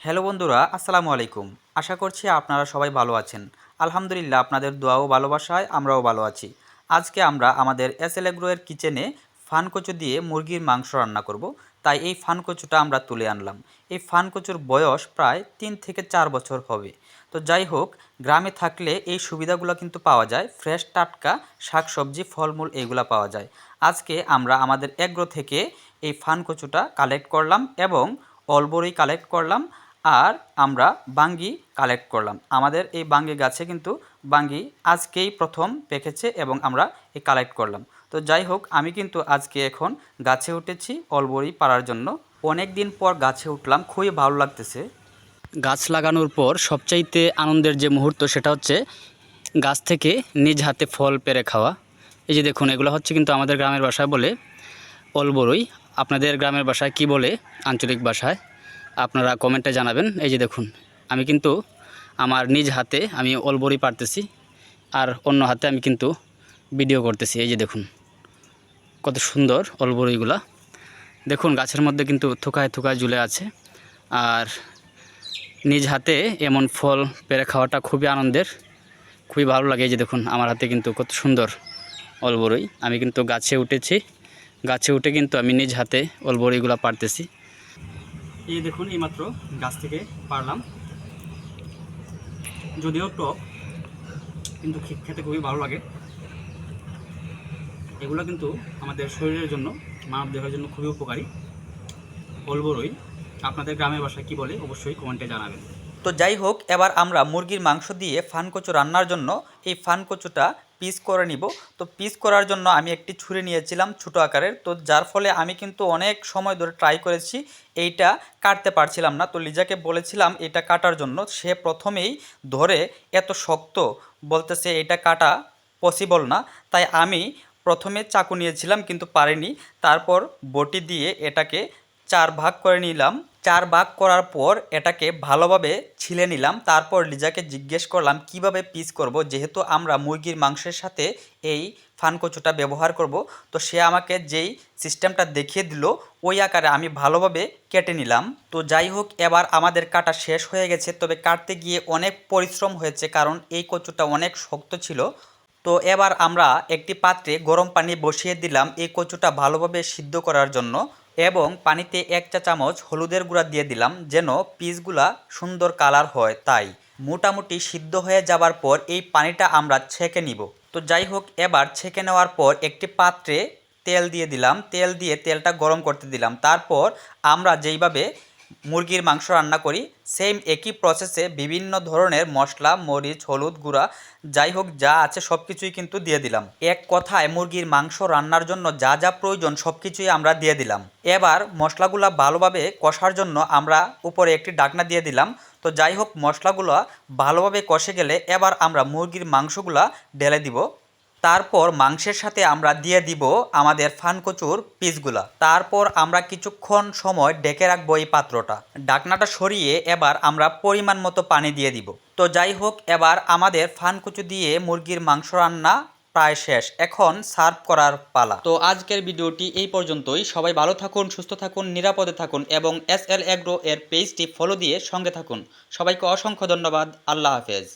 Hello বন্ধুরা, আসসালামু আলাইকুম। আশা করছি আপনারা সবাই ভালো আছেন। আলহামদুলিল্লাহ, আপনাদের দোয়া ও ভালোবাসায় আমরাও ভালো আছি। আজকে আমরা আমাদের এসএল এগ্রো এর কিচেনে ফানকচু দিয়ে মুরগির মাংস রান্না করব। তাই এই ফানকচুটা আমরা তুলে আনলাম। এই ফানকচুর বয়স প্রায় 3 থেকে 4 বছর হবে। তো যাই হোক, গ্রামে থাকলে এই সুবিধাগুলো কিন্তু পাওয়া যায়। ফ্রেশ টাটকা শাকসবজি, ফলমূল এইগুলা পাওয়া যায়। আজকে আমরা আমাদের এগ্রো থেকে এই ফানকচুটা কালেক্ট করলাম এবং অলবরই কালেক্ট করলাম। আর আমরা বাঙ্গি কালেক্ট করলাম। আমাদের এই বাঙ্গি গাছে কিন্তু বাঙ্গি আজকেই প্রথম পেকেছে এবং আমরা এই কালেক্ট করলাম। তো যাই হোক, আমি কিন্তু আজকে এখন গাছে উঠেছি অলবরি পাড়ার জন্য। অনেক দিন পর গাছে উঠলাম, খুবই ভালো লাগতেছে। গাছ লাগানোর পর সবচাইতে আনন্দের যে মুহূর্ত সেটা হচ্ছে গাছ থেকে নিজ হাতে ফল পেড়ে খাওয়া। এই যে দেখুন, এগুলো হচ্ছে কিন্তু আমাদের গ্রামের ভাষায় বলে অলবরই। আপনাদের গ্রামের ভাষায় কি বলে আঞ্চলিক ভাষায় আপনারা কমেন্টে জানাবেন। এই যে দেখুন, আমি কিন্তু আমার নিজ হাতে আমি অলবরই পারতেছি, আর অন্য হাতে আমি কিন্তু ভিডিও করতেছি। এই যে দেখুন কত সুন্দর অলবরইগুলা। দেখুন গাছের মধ্যে কিন্তু থোকায় থোকায় ঝুলে আছে। আর নিজ হাতে এমন ফল পেড়ে খাওয়াটা খুবই আনন্দের, খুবই ভালো লাগে। এই যে দেখুন আমার হাতে কিন্তু কত সুন্দর অলবরই। আমি কিন্তু গাছে উঠেছি, গাছে উঠে কিন্তু আমি নিজ হাতে অলবরইগুলো পারতেছি। এই দেখুন এইমাত্র গাছ থেকে পারলাম, যদিও টক কিন্তু খেতে খুবই ভালো লাগে। এগুলো কিন্তু আমাদের শরীরের জন্য, মানব দেহের জন্য খুবই উপকারী। অলবরই আপনাদের গ্রামের ভাষায় কী বলে অবশ্যই কমেন্টে জানাবেন। তো যাই হোক, এবার আমরা মুরগির মাংস দিয়ে ফানকচু রান্নার জন্য এই ফানকচুটা পিস করে নিব। তো পিস করার জন্য আমি একটি ছুরি নিয়েছিলাম ছোটো আকারের। তো যার ফলে আমি কিন্তু অনেক সময় ধরে ট্রাই করেছি, এইটা কাটতে পারছিলাম না। তো লিজাকে বলেছিলাম এটা কাটার জন্য, সে প্রথমেই ধরে এত শক্ত বলতেছে এটা কাটা পসিবল না। তাই আমি প্রথমে চাকু নিয়েছিলাম কিন্তু পারিনি। তারপর বটি দিয়ে এটাকে 4 ভাগ করে নিলাম। 4 ভাগ করার পর এটাকে ভালোভাবে ছিলে নিলাম। তারপর লিজাকে জিজ্ঞেস করলাম কিভাবে পিস করব, যেহেতু আমরা মুরগির মাংসের সাথে এই ফানকচুটা ব্যবহার করব। তো সে আমাকে যেই সিস্টেমটা দেখিয়ে দিল ওই আকারে আমি ভালোভাবে কেটে নিলাম। তো যাই হোক, এবার আমাদের কাটা শেষ হয়ে গেছে। তবে কাটতে গিয়ে অনেক পরিশ্রম হয়েছে, কারণ এই কচুটা অনেক শক্ত ছিল। তো এবার আমরা একটি পাত্রে গরম পানি বসিয়ে দিলাম এই কচুটা ভালোভাবে সিদ্ধ করার জন্য, এবং পানিতে 1 চা চামচ হলুদের গুঁড়া দিয়ে দিলাম যেন পিসগুলা সুন্দর কালার হয়। তাই মোটামুটি সিদ্ধ হয়ে যাবার পর এই পানিটা আমরা ছেঁকে নিব। তো যাই হোক, এবার ছেঁকে নেওয়ার পর একটি পাত্রে তেল দিয়ে দিলাম। তেল দিয়ে তেলটা গরম করতে দিলাম। তারপর আমরা যেইভাবে মুরগির মাংস রান্না করি সেম একই প্রসেসে বিভিন্ন ধরনের মশলা, মরিচ, হলুদ গুঁড়া, যাই হোক যা আছে সব কিছুই কিন্তু দিয়ে দিলাম। এক কথায় মুরগির মাংস রান্নার জন্য যা যা প্রয়োজন সব কিছুই আমরা দিয়ে দিলাম। এবার মশলাগুলো ভালোভাবে কষার জন্য আমরা উপরে একটি ঢাকনা দিয়ে দিলাম। তো যাই হোক, মশলাগুলো ভালোভাবে কষে গেলে এবার আমরা মুরগির মাংসগুলা ঢেলে দিব। তারপর মাংসের সাথে আমরা দিয়ে দিব আমাদের ফানকচুর পিসগুলা। তারপর আমরা কিছুক্ষণ সময় ঢেকে রাখবো এই পাত্রটা। ঢাকনাটা সরিয়ে এবার আমরা পরিমাণ মতো পানি দিয়ে দিব। তো যাই হোক, এবার আমাদের ফানকচু দিয়ে মুরগির মাংস রান্না প্রায় শেষ। এখন সার্ভ করার পালা। তো আজকের ভিডিওটি এই পর্যন্তই। সবাই ভালো থাকুন, সুস্থ থাকুন, নিরাপদে থাকুন এবং এসএল এগ্রো এর পেজটি ফলো দিয়ে সঙ্গে থাকুন। সবাইকে অসংখ্য ধন্যবাদ। আল্লাহ হাফেজ।